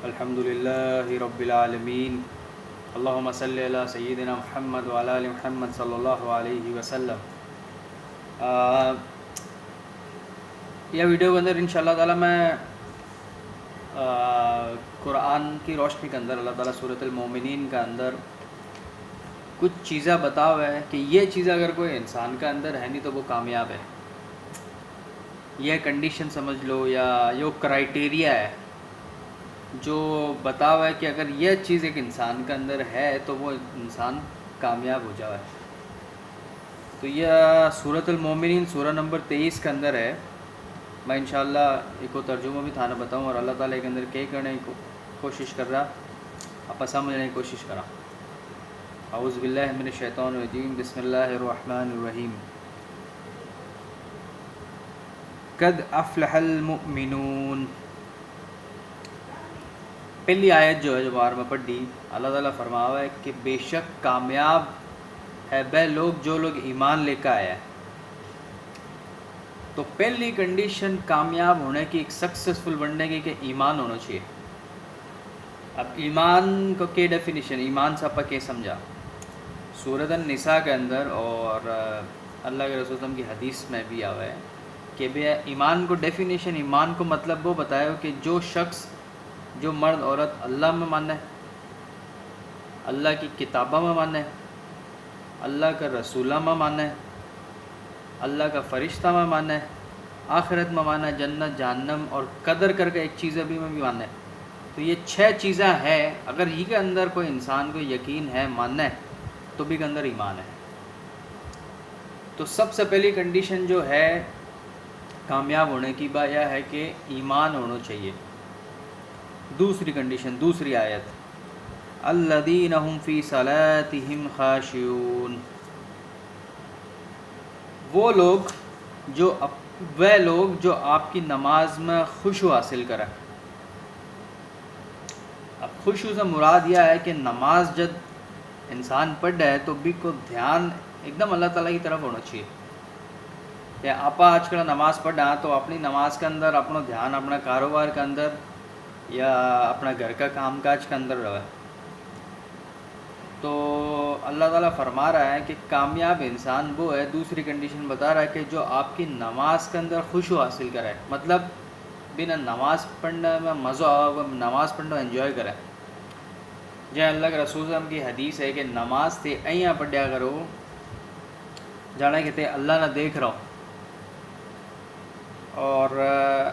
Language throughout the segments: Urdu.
الحمد للہ رب العالمین اللہم صلی علی سیدنا محمد وعلی آل محمد صلی اللہ علیہ وسلم۔ یہ ویڈیو کے اندر انشاءاللہ تعالیٰ میں قرآن کی روشنی کے اندر اللہ تعالیٰ سورۃ المومنین کا اندر کچھ چیزیں بتا ہوا ہے کہ یہ چیز اگر کوئی انسان کا اندر ہے نہیں تو وہ کامیاب ہے۔ یہ کنڈیشن سمجھ لو یا یہ کرائٹیریا ہے جو بتا ہوا ہے کہ اگر یہ چیز ایک انسان کے اندر ہے تو وہ انسان کامیاب ہو جائے۔ تو یہ سورۃ المومنین سورہ نمبر 23 کے اندر ہے۔ میں انشاءاللہ ایک کو ترجمہ بھی تھا نہ بتاؤں اور اللہ تعالیٰ کے اندر کیا کرنے کی کوشش کر رہا آپ سمجھنے کی کوشش کرا۔ اعوذ باللہ من الشیطان الرجیم، بسم اللہ الرحمن الرحیم۔ قد افلح المؤمنون، پہلی آیت جو ہے جو بار میں پڑھی، اللہ تعالیٰ فرما ہوا ہے کہ بے شک کامیاب ہے وہ لوگ جو لوگ ایمان لے کے آئے ہیں۔ تو پہلی کنڈیشن کامیاب ہونے کی، ایک سکسیسفل بننے کی کہ ایمان ہونا چاہیے۔ اب ایمان کو کیا ڈیفینیشن، ایمان سے آپ کیا سمجھا؟ سورۃ النساء کے اندر اور اللہ کے رسول صلی اللہ علیہ وسلم کی حدیث میں بھی آیا ہے کہ بے ایمان کو ڈیفینیشن، ایمان کو مطلب وہ بتایا کہ جو شخص، جو مرد عورت اللہ میں مانے، اللہ کی کتابوں میں مانے، اللہ کا رسولہ میں مانے، اللہ کا فرشتہ میں مانے، آخرت میں مانے، جنت جہنم اور قدر کر کے ایک چیز بھی میں بھی مانے۔ تو یہ 6 چیزیں ہیں، اگر ہی کے اندر کوئی انسان کو یقین ہے، ماننا ہے، تو بھی کے اندر ایمان ہے۔ تو سب سے پہلی کنڈیشن جو ہے کامیاب ہونے کی بات یہ ہے کہ ایمان ہونا چاہیے۔ دوسری کنڈیشن، دوسری آیت، الذین هم فی صلاتہم خاشعون، وہ لوگ جو آپ کی نماز میں خشوع حاصل کریں۔ اب خشوع سے مراد یہ ہے کہ نماز جب انسان پڑھ رہا ہے تو بھی کو دھیان ایک دم اللہ تعالیٰ کی طرف ہونا چاہیے۔ کہ آپ آج کل نماز پڑھ رہا تو اپنی نماز کے اندر اپنا دھیان اپنا کاروبار کے اندر یا اپنا گھر کا کام کاج کے اندر رہے۔ تو اللہ تعالیٰ فرما رہا ہے کہ کامیاب انسان وہ ہے، دوسری کنڈیشن بتا رہا ہے کہ جو آپ کی نماز کے اندر خشوع حاصل کرے، مطلب بنا نماز پڑھنے میں مزہ آ، نماز پڑھنا انجوائے کرے۔ جہاں اللہ کے رسول صلی اللہ علیہ وسلم کی حدیث ہے کہ نماز تے ایاں پڑھیا کرو جانا کہ تے اللہ نہ دیکھ رہا ہو، اور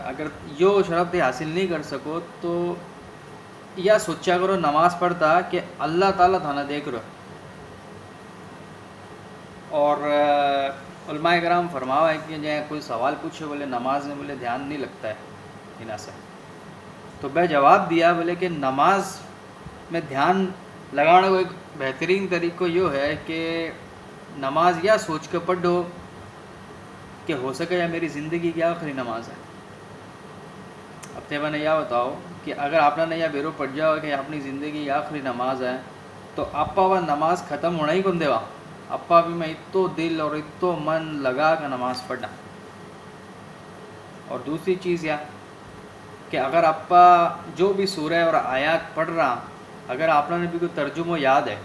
اگر یہ شرف تے حاصل نہیں کر سکو تو یا سوچا کرو نماز پڑھتا کہ اللہ تعالیٰ تھانہ دیکھ رہو۔ اور علماء کرام فرماوا ہے کہ جہاں کوئی سوال پوچھے بولے نماز میں بولے دھیان نہیں لگتا ہے انہاں سے، تو میں جواب دیا بولے کہ نماز میں دھیان لگانے کو ایک بہترین طریقہ یہ ہے کہ نماز یا سوچ کے پڑھو کہ ہو سکے یا میری زندگی کی آخری نماز ہے۔ اب تیبہ نے یہ بتاؤ کہ اگر آپ نے یہ بیرو پڑھ جاؤ کہ اپنی زندگی کی آخری نماز ہے تو آپ وہ نماز ختم ہونا ہی کون دے گا؟ اپا بھی میں اتو دل اور اتو من لگا کر نماز پڑھنا۔ اور دوسری چیز یہ کہ اگر آپ جو بھی سورہ اور آیات پڑھ رہا، اگر آپ نے بھی کوئی ترجمہ یاد ہے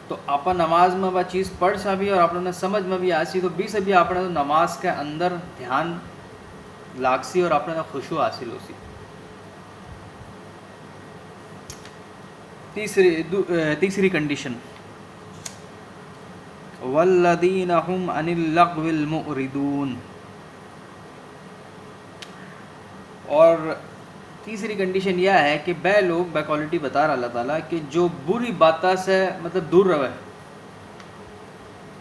تو آپ نماز میں وہ چیز پڑھ سا بھی اور آپ نے سمجھ میں بھی آسی تو بھی سے بھی آپ نے نماز کے اندر دھیان لاگسی اور آپ نے خشوع حاصل ہو سی۔ تیسری کنڈیشن، والذین هم عن اللغو المعرضون، اور تیسری کنڈیشن یہ ہے کہ بے لوگ بے کوالٹی بتا رہا اللہ تعالیٰ کہ جو بری باتوں سے مطلب دور رہے،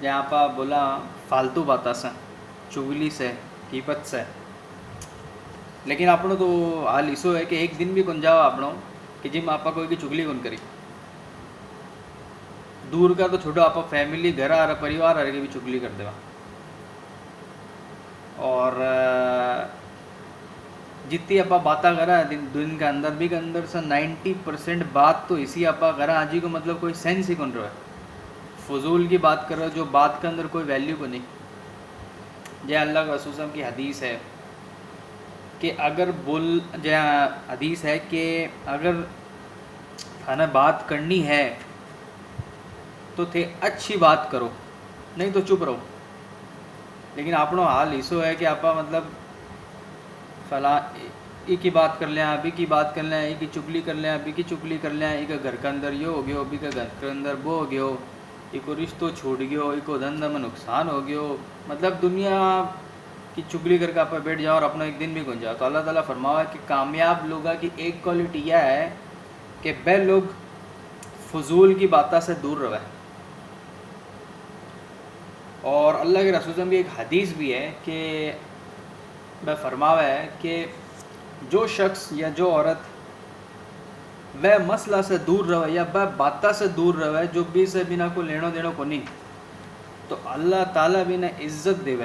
یہاں پہ بولا فالتو باتوں سے، چغلی سے، غیبت سے۔ لیکن آپ تو حال ایسو ہے کہ ایک دن بھی کن جاؤ آپ کہ جی میں آپ کوئی کی چگلی کن کری، دور کا تو چھوٹو آپ فیملی گھر آ رہا پریوار آ رہے کہ بھی چگلی کر دے گا۔ اور جتنی آپ باتیں کرا دن کے اندر بھی کے اندر سے 90% بات تو اسی آپ کرا آجی کو مطلب کوئی سینس ہی کن رہا ہے، فضول کی بات کر رہا جو بات کے اندر کوئی ویلیو کو نہیں۔ یہ اللہ کے رسول صلی اللہ علیہ وسلم کی حدیث ہے کہ اگر حدیث ہے کہ اگر تھانے بات کرنی ہے تو تھے اچھی بات کرو، نہیں تو چپ رہو. لیکن اپنو حال ایسو ہے کہ آپ مطلب فلاں ایک ہی بات کر لیں، ابھی کی بات کر لیں، ایک ہی چگلی کر لیں، ابھی کی چگلی کر لیں، ایک گھر کے اندر یہ ہو گیا، ابھی کے گھر کے اندر وہ ہو گیا، ایک کو رشتہ چھوٹ گیا، ایک کو دھندہ میں نقصان ہو گیا. مطلب دنیا کی چگلی کر کے آپ بیٹھ جاؤ اور اپنا ایک دن بھی گن جاؤ. تو اللہ تعالیٰ فرمایا کہ کامیاب لوگوں کی ایک کوالٹی یہ ہے کہ بے لوگ فضول کی باتوں سے دور رہے. اور اللہ کے رسول میں بھی ایک حدیث بھی ہے کہ میں فرماوا ہے کہ جو شخص یا جو عورت وہ مسئلہ سے دور رہے یا وہ باتوں سے دور رہے جو بھی سے بنا کو لینو دینو کو نہیں، تو اللہ تعالیٰ بھی نہ عزت دے.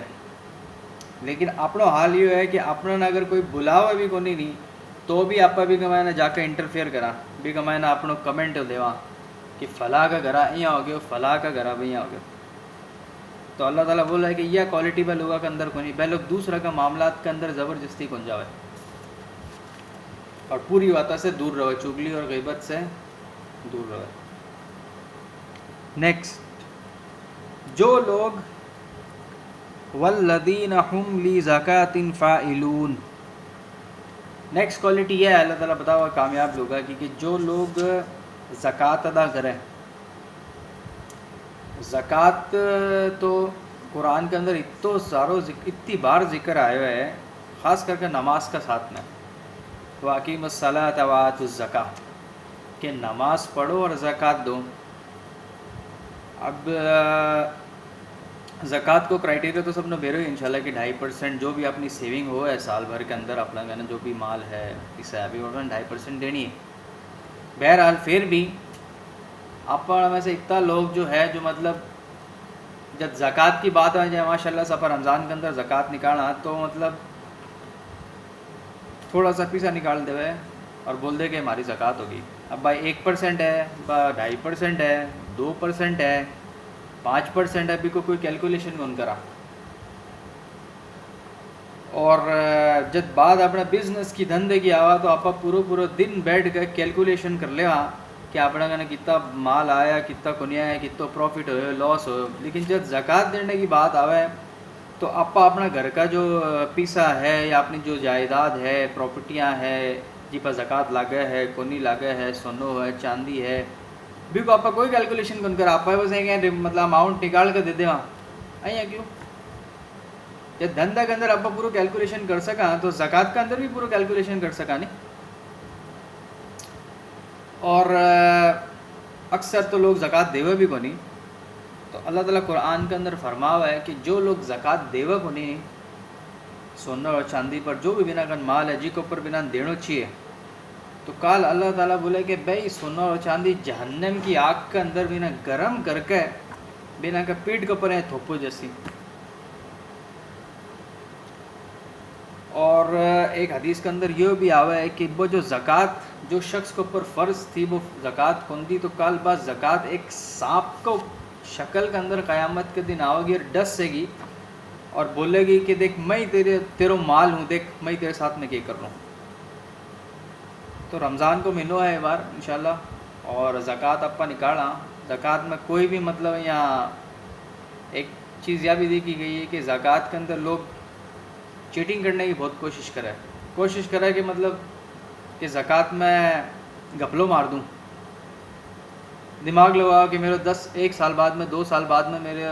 لیکن اپنا حال یہ ہے کہ اپنا اگر کوئی بلاوا بھی کو نہیں تو بھی آپ بھی کمائے نہ جا کے انٹرفیئر کرا بھی کمائے نہ اپنا کمنٹ دیوا کہ فلاں کا گھرا یہاں ہو گیا، فلاں کا گھرا بھی یہاں ہو گیا. تو اللہ تعالیٰ بول رہا ہے کہ یہ کوالٹی بے لوگوں کے اندر کو نہیں، بے لوگ دوسرا کا معاملات کے اندر زبردستی کن جاوے اور پوری باتوں سے دور رہے، چگلی اور غیبت سے دور رہے. نیکسٹ، جو لوگ والذین هم لزکاۃ فاعلون. نیکسٹ کوالٹی یہ ہے اللہ تعالیٰ بتا ہوا کامیاب لوگوں کی کہ جو لوگ زکوٰۃ ادا کریں. زکوٰۃ تو قرآن کے اندر اتنی بار ذکر آیا ہے، خاص کر کے نماز کا ساتھ میں، وَأَقِیمُوا الصَّلَاةَ وَآتُوا الزَّکَاۃَ کہ نماز پڑھو اور زکوٰۃ دو. اب زکوٰۃ کو کرائٹیریا تو سب نے بیرو ہی انشاءاللہ کہ 2.5% جو بھی اپنی سیونگ ہو ہے سال بھر کے اندر اپنا کہنا جو بھی مال ہے اس ابھی 2.5% دینی ہے. بہرحال پھر بھی آپ میں سے اتنا لوگ جو ہے جو مطلب جب زکوٰۃ کی بات آ جائے ماشاء اللہ سفر رمضان کے اندر زکوٰۃ نکالنا تو مطلب تھوڑا سا پیسہ نکال دے اور بول دے کہ ہماری زکوٰۃ ہوگی. اب بھائی 1% ہے، 2.5% ہے، 2% ہے، 5% ہے، بھی کوئی کیلکولیشن کون کرا. اور جب بعد اپنا بزنس کی دھندے کی آوا تو آپ پورا دن بیٹھ کے کیلکولیشن کر لے کہ اپنا کہنا کتنا مال آیا، کتنا کنیا ہے، کتنا پروفٹ ہوئے، لاس ہو. لیکن جب زکوٰۃ دینے کی بات آوے تو آپ اپنا گھر کا جو پیسہ ہے یا اپنی جو جائیداد ہے، پراپرٹیاں ہے جی پر زکوٰۃ لاگے ہے، کونی لاگے ہے، سونو ہے، چاندی ہے، بھی کو آپ کوئی کیلکولیشن کون کر آپ بس کہ مطلب اماؤنٹ نکال کے دے دے وہاں یا کیوں. جب دھندا کے اندر آپ پورا کیلکولیشن کر سکا تو زکوٰۃ کے اندر بھی پورا کیلکولیشن کر سکا نہیں. اور اکثر تو لوگ زکوٰۃ دیوے بھی کو نہیں. تو اللہ تعالیٰ قرآن کے اندر فرما ہوا ہے کہ جو لوگ زکوٰۃ دیوے کو نہیں، سونا اور چاندی پر جو بھی بنا کن مال ہے جی کے اوپر بنا دینا چاہیے، تو کال اللہ تعالیٰ بولے کہ بھائی سونا اور چاندی جہنم کی آگ کے اندر بنا گرم کر کے بنا کے پیٹ کے اوپر ہے تھوپو جیسی. اور ایک حدیث کے اندر یہ بھی آوا ہے کہ وہ جو زکوٰۃ جو شخص کے اوپر فرض تھی وہ زکوٰۃ کون دی، تو کل بعد زکوٰۃ ایک سانپ کو شکل کے اندر قیامت کے دن آئے گی اور ڈس سے گی اور بولے گی کہ دیکھ میں تیرو مال ہوں، دیکھ میں تیرے ساتھ میں کیا کر رہا ہوں. تو رمضان کو مہینوں ہے بار انشاءاللہ اور زکوٰۃ اپا نکالا. زکوٰۃ میں کوئی بھی مطلب یہاں ایک چیز یہ بھی دیکھی گئی ہے کہ زکوٰۃ کے اندر لوگ چیٹنگ کرنے کی بہت کوشش کرے کہ مطلب کہ زکوٰۃ میں گھپلوں مار دوں، دماغ لگاؤ کہ میرے 1 سال بعد میں 2 سال بعد میں میرے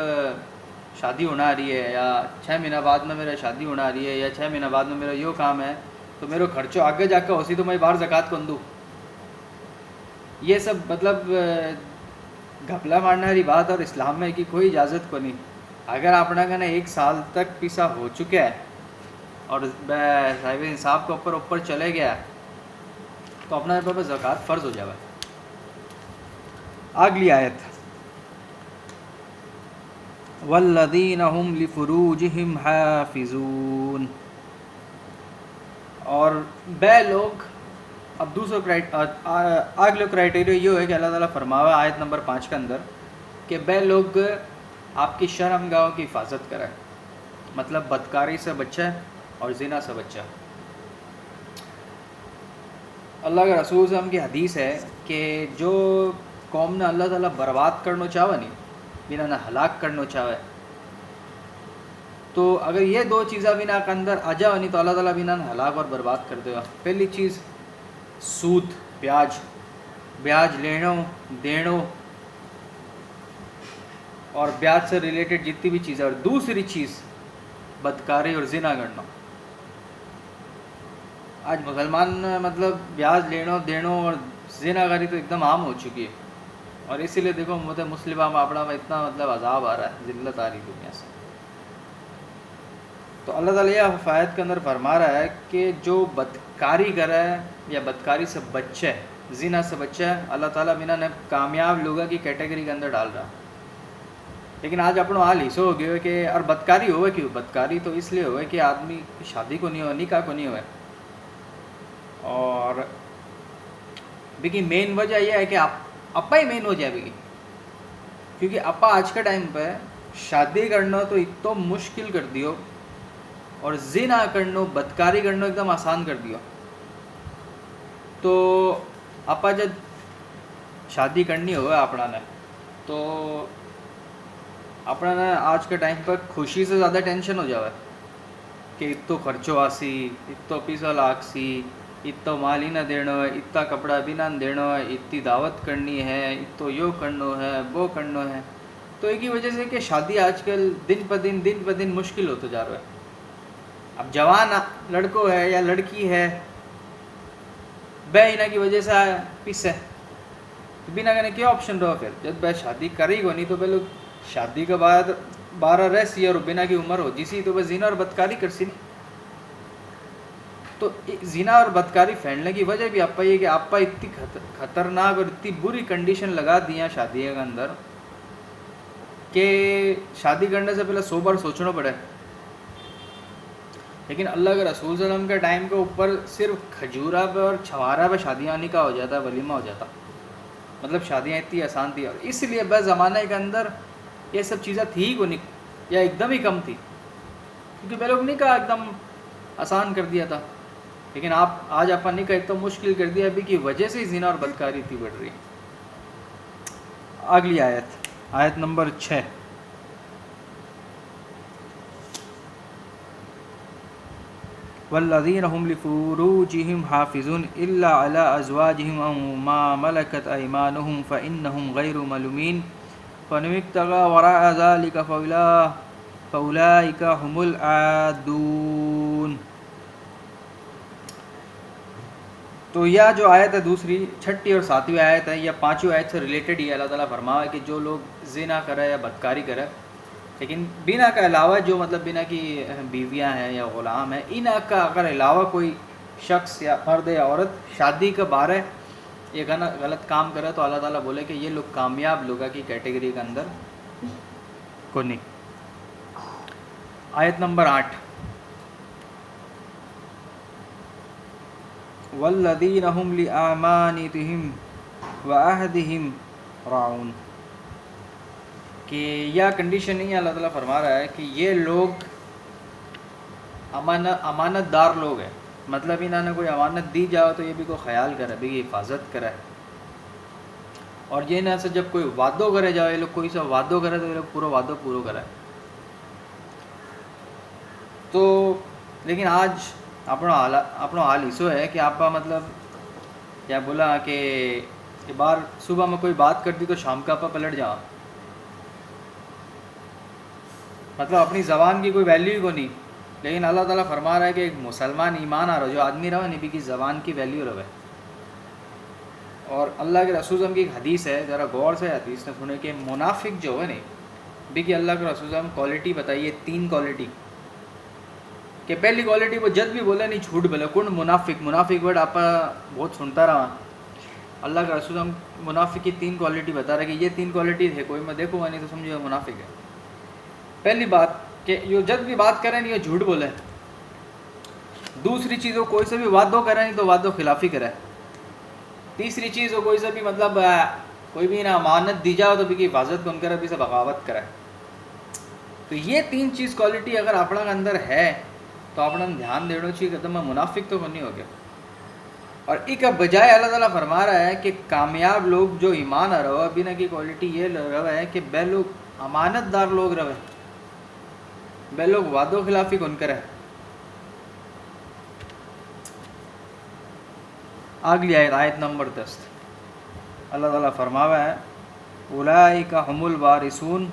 شادی ہونا آ رہی ہے یا 6 مہینہ بعد میں میرا شادی ہونا آ رہی ہے یا 6 مہینہ بعد میں میرا یہ کام ہے تو میرے خرچوں آگے جا کے ہوسی تو میں باہر زکوٰۃ کون دوں. یہ سب مطلب گھپلا مارنے والی بات اور اسلام میں کی کوئی اجازت کو نہیں. اگر اپنا کہنا 1 سال تک پیسہ ہو چکا ہے اور صاحب انصاف کے اوپر چلے گیا تو اپنا زکوٰۃ فرض ہو جائے. اگلی آیت والذین هم لفروجهم حافظون. اور بے لوگ اب دوسرا اگلا کرائٹیریا یہ ہے کہ اللہ تعالیٰ فرماوا آیت نمبر 5 کے اندر کہ بے لوگ آپ کی شرم گاہوں کی حفاظت کریں، مطلب بدکاری سے بچے اور زنا سے بچہ. اللہ کے رسول صلی اللہ علیہ وسلم کی حدیث ہے کہ جو قوم نے اللہ تعالیٰ برباد کرنا چاہے نہیں، بنا نہ ہلاک کرنا چاہے، تو اگر یہ دو چیزیں بنا کے اندر آ جاؤ نہیں تو اللہ تعالیٰ بنا نہ ہلاک اور برباد کر دے گا. پہلی چیز سود، بیاج لینا دینا اور بیاج سے ریلیٹڈ جتنی بھی چیزیں، اور دوسری چیز بدکاری اور زنا کرنا. آج مسلمان مطلب بیاج لینا دینا اور زنا کاری تو ایک دم عام ہو چکی ہے، اور اسی لیے دیکھو مسلمہ معاملہ میں اتنا مطلب عذاب آ رہا ہے، ذلت آ رہی دنیا سے. تو اللہ تعالیٰ یہ آیت کے اندر فرما رہا ہے کہ جو بدکاری کرے یا بدکاری سے بچے، زنا سے بچے، اللہ تعالیٰ بنا نے کامیاب لوگوں کی کیٹیگری کے اندر ڈال رہا. لیکن آج اپنا حال ایسو ہو گیا کہ اور بدکاری ہوئے کیوں؟ بدکاری تو اس لیے ہوئے کہ آدمی کی شادی کو نہیں ہوئے، نکاح کو نہیں ہوئے. اور بیکی مین وجہ یہ ہے کہ اپا ہی مین وجہ ہے بیکی، کیونکہ اپا آج کے ٹائم پہ شادی کرنا تو اتنا مشکل کر دیو اور زنا کرنا، بدکاری کرنا ایک دم آسان کر دیو. تو اپا جب شادی کرنی ہوئے اپنا نے، تو اپنا نے آج کے ٹائم پر خوشی سے زیادہ ٹینشن ہو جاوے کہ اتو خرچو آسی، اتو پیسہ لاگ سی، اتو مال ہی نہ دینا ہے، اتنا کپڑا بھی نہ دینا ہے، اتنی دعوت کرنی ہے، اتو یو کرنا ہے، وہ کرنا ہے. تو ایک ہی وجہ سے کہ شادی آج کل دن پہ دن مشکل ہوتا جا رہا ہے. اب جوان لڑکوں ہے یا لڑکی ہے، بے انہ کی وجہ سے پیسے بنا کہنے کیا آپشن رہو. پھر جب بے شادی کری گو نہیں تو پہلے شادی کے بعد 12 رہسی اور بنا کی عمر ہو جیسی تو بس زنا اور بدکاری کرسی نہیں. تو زنا اور بدکاری پھیلنے کی وجہ بھی آپا یہ کہ آپا اتنی خطرناک اور اتنی بری کنڈیشن لگا دیا شادی کے اندر کہ شادی کرنے سے پہلے 100 بار سوچنا پڑے. لیکن اللہ کے رسول صلی اللہ علیہ وسلم کے ٹائم کے اوپر صرف کھجورا پہ اور چھوارا پہ شادیاں نکاح ہو جاتا، ولیمہ ہو جاتا. مطلب شادیاں اتنی آسان تھی، اور اس لیے بس زمانے کے اندر یہ سب چیزیں تھی ہی کو نہیں، یا ایک دم ہی کم تھی، کیونکہ پہلے لوگ نکاح ایک دم آسان کر دیا تھا. لیکن آج آپ نے نکاح اتنا مشکل کر دیا ابھی کی وجہ سے زنا اور بدکاری اتنی بڑھ رہی ہے. اگلی آیت نمبر 6. والذین هم لفروجهم حافظون الا على ازواجهم او ما ملكت ايمانهم فانهم غير ملومين فمن ابتغى وراء ذلك فاولئك هم العادون. تو یہ جو آیت ہے دوسری، 6 اور 7 آیت ہے، یا 5 آیت سے ریلیٹڈ ہی اللہ تعالیٰ فرمایا کہ جو لوگ زنا کرے یا بدکاری کرے، لیکن بنا کا علاوہ جو مطلب بنا کی بیویاں ہیں یا غلام ہیں، ان کا اگر علاوہ کوئی شخص یا مرد یا عورت شادی کے بارے یہ غلط کام کرے تو اللہ تعالیٰ بولے کہ یہ لوگ کامیاب لوگوں کی کیٹیگری کے اندر کو نہیں. آیت نمبر 8. والذین هم لأماناتهم وعہدهم راعون. کہ یہ کنڈیشن نہیں ہے، اللہ تعالیٰ فرما رہا ہے کہ یہ لوگ امانت دار لوگ ہیں. مطلب انہوں نے کوئی امانت دی جاؤ تو یہ بھی کوئی خیال کرے، بھی حفاظت کرے. اور یہ نہ سے جب کوئی وعدو کرے جاؤ، یہ لوگ کوئی سا وعدو کرے تو یہ لوگ پورا وعدو پورو کرے. تو لیکن آج اپنا حال ایسو ہے کہ آپ مطلب کیا بولا کہ بار صبح میں کوئی بات کرتی تو شام کا آپ پلٹ جاؤ، مطلب اپنی زبان کی کوئی ویلیو ہی کو نہیں. لیکن اللہ تعالیٰ فرما رہا ہے کہ ایک مسلمان ایمان آ رہا جو آدمی رہو نبی کی زبان کی ویلیو رہے. اور اللہ کے رسول کی ایک حدیث ہے، ذرا غور سے حدیث نے سنے کہ منافق جو ہے نہیں بھی کہ اللہ کے رسول کوالٹی بتائیے 3 کوالٹی. کہ پہلی کوالٹی وہ جد بھی بولے نہیں جھوٹ بولے، کون منافق ورڈ آپ بہت سنتا رہا. اللہ کے رسول منافق کی 3 کوالٹی بتا رہا ہے کہ یہ 3 کوالٹی ہے، کوئی میں دیکھوں گا نہیں تو سمجھو منافق ہے. پہلی بات کہ یہ جد بھی بات کرے نہیں یہ جھوٹ بولے. دوسری چیز وہ کوئی سے بھی وعدو کرے نہیں تو وعدو خلافی کرے. تیسری چیز وہ کوئی سے بھی مطلب کوئی بھی نہ امانت دی جاؤ تو بھی کی حفاظت کون کرے، بھی سے بغاوت کرے. تو یہ 3 چیز کوالٹی اگر اپنا اندر ہے تو اپنا دھیان دینا چاہیے کہ میں منافق تو نہیں ہو گیا. اور ایک بجائے اللہ تعالیٰ فرما رہا ہے کہ کامیاب لوگ جو ایمان آ رہا ابھی کی کوالٹی یہ رہا ہے کہ بے لوگ امانت دار لوگ رہے، بے لوگ وعدوں خلافی کن کرے. اگلی آیت نمبر 10 اللہ تعالیٰ فرماوا ہے اولئک هم الوارثون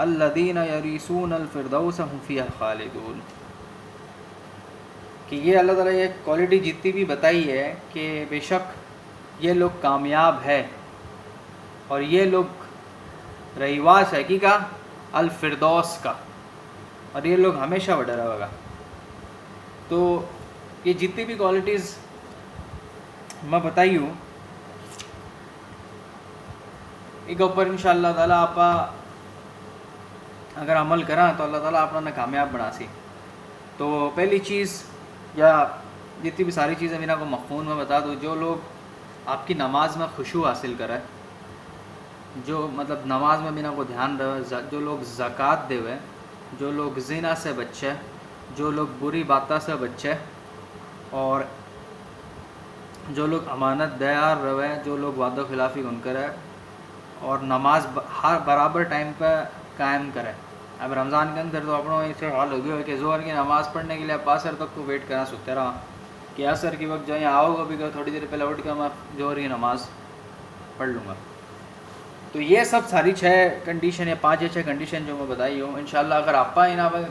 الذین یرثون الفردوس هم فیہا خالدون. کہ یہ اللہ تعالیٰ یہ کوالٹی جتنی بھی بتائی ہے کہ بے شک یہ لوگ کامیاب ہے اور یہ لوگ رہیواس ہے کی کا الفردوس کا، اور یہ لوگ ہمیشہ بڑھا رہے گا. تو یہ جتنی بھی کوالٹیز میں بتائی ہوں ایک اوپر انشاءاللہ تعالیٰ آپ اگر عمل کریں تو اللہ تعالیٰ اپنا کامیاب بنا سی. تو پہلی چیز یا جتنی بھی ساری چیزیں میرا کو مفہوم میں بتا دوں، جو لوگ آپ کی نماز میں خشوع حاصل کرے، جو مطلب نماز میں میرا کو دھیان رہے، جو لوگ زکوٰۃ دے ہوئے، جو لوگ زنا سے بچے، جو لوگ بری باتوں سے بچے، اور جو لوگ امانت دار رہے، جو لوگ وعدہ خلافی ان کرے، اور نماز ہر برابر ٹائم پہ قائم کرے. اب رمضان کے اندر تو اپنا اسے حال ہو گیا ہے کہ ظہر کی نماز پڑھنے کے لیے آپ عصر تک کو ویٹ کرنا سکتے رہا کہ عصر کی وقت جو یہاں آؤ گا بھی تھوڑی دیر پہلے اٹھ کے میں ظہر کی نماز پڑھ لوں گا. تو یہ سب ساری 6 کنڈیشن یا 5 یا 6 کنڈیشن جو میں بتائی ہوں انشاءاللہ اگر آپ انہاں پہ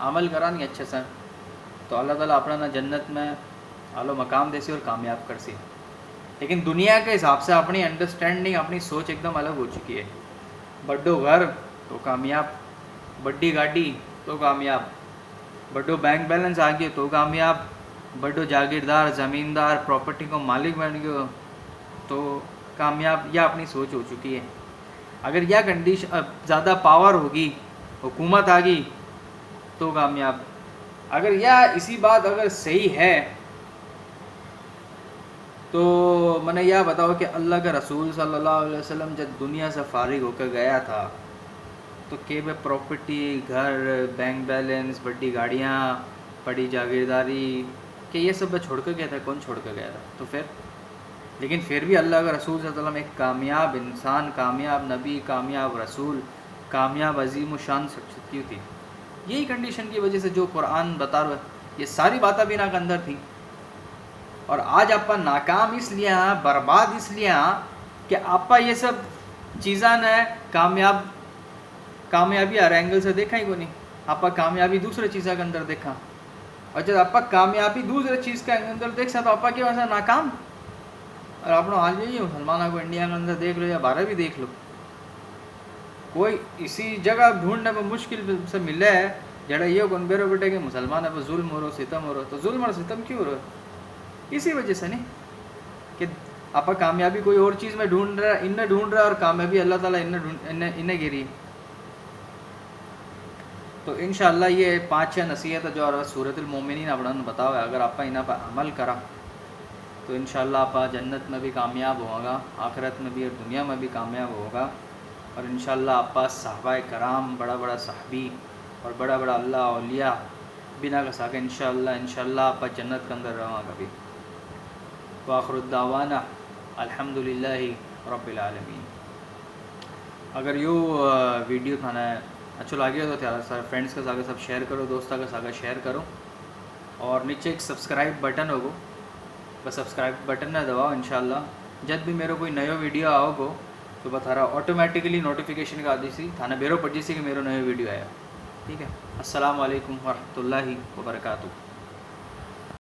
عمل کرانی اچھے سے تو اللہ تعالیٰ اپنا نہ جنت میں اعلیٰ مقام دے سی اور کامیاب کر سی. لیکن دنیا کے حساب سے اپنی انڈرسٹینڈنگ اپنی سوچ ایک دم الگ ہو چکی ہے. بڑو گھر تو کامیاب، بڑی گاڑی تو کامیاب، بڑو بینک بیلنس آ گیا تو کامیاب، بڑو جاگیردار زمیندار پراپرٹی کو مالک بن گیا تو کامیاب. یہ اپنی سوچ ہو چکی ہے. اگر یہ کنڈیشن زیادہ پاور ہوگی، حکومت آ گئی تو کامیاب. اگر یہ اسی بات اگر صحیح ہے تو میں نے یہ بتاؤ کہ اللہ کے رسول صلی اللہ علیہ وسلم جب دنیا سے فارغ ہو کر گیا تھا تو کہ پراپرٹی، گھر، بینک بیلنس، بڑی گاڑیاں، بڑی جاگیرداری، کہ یہ سب چھوڑ کر گیا تھا؟ کون چھوڑ کر گیا تھا؟ تو پھر لیکن پھر بھی اللہ کا رسول صلی اللہ علیہ وسلم ایک کامیاب انسان، کامیاب نبی، کامیاب رسول، کامیاب عظیم و شان شخصیت تھی. یہی کنڈیشن کی وجہ سے جو قرآن بتا رہا ہے یہ ساری باتیں بھی نا کے اندر تھیں. اور آج آپ ناکام اس لیے ہیں، برباد اس لیے ہیں کہ آپ یہ سب چیزاں نے کامیابی ہر اینگل سے دیکھا ہی کو نہیں. آپ کامیابی دوسرے چیزوں کے اندر دیکھا، اور جب آپ کامیابی دوسرے چیز کے اندر دیکھ تو آپ کے وجہ سے ناکام. اور اپنا حال یہی ہے مسلمانوں کو انڈیا کے اندر دیکھ لو یا باہر بھی دیکھ لو، کوئی اسی جگہ ڈھونڈنے میں مشکل سے ملے ہے جڑا یہ کون بیرو بیٹے کہ مسلمان ہے ظلم ہو رہا، ستم ہو رہا. تو ظلم اور ستم کیوں ہو رہا ہے؟ اسی وجہ سے نہیں کہ آپ کامیابی کوئی اور چیز میں ڈھونڈ رہا ہے، انہیں ڈھونڈ رہا ہے، اور کامیابی اللہ تعالیٰ انہیں گری. تو انشاءاللہ یہ 5 نصیحت جو سورۃ المومنین اپنا بتاؤ ہے، اگر آپ انہاں پر عمل کرا تو انشاءاللہ آپ جنت میں بھی کامیاب ہوگا، آخرت میں بھی اور دنیا میں بھی کامیاب ہوگا. اور انشاءاللہ آپ صحابہ کرام، بڑا بڑا صحابی اور بڑا بڑا اللہ اولیاء بنا کا ساکے انشاءاللہ آپ جنت کے اندر رہا کبھی. وآخر الدعوانا الحمدللہ رب العالمین. اگر یہ ویڈیو تھا نا اچھا لگے تو سارے فرینڈس کے ساتھ سب شیئر کرو، دوستوں کے ساتھ شیئر کرو، اور نیچے ایک سبسکرائب بٹن ہوگا، بس سبسکرائب بٹن نہ دباؤ. انشاءاللہ جب بھی میرے کوئی نیا ویڈیو آؤ گو تو بتا رہا آٹومیٹکلی نوٹیفیکیشن کا آتی سی تھانے بیرو پڑ جیسی کہ میرا نیا ویڈیو آیا. ٹھیک ہے. السلام علیکم ورحمۃ اللہ وبرکاتہ.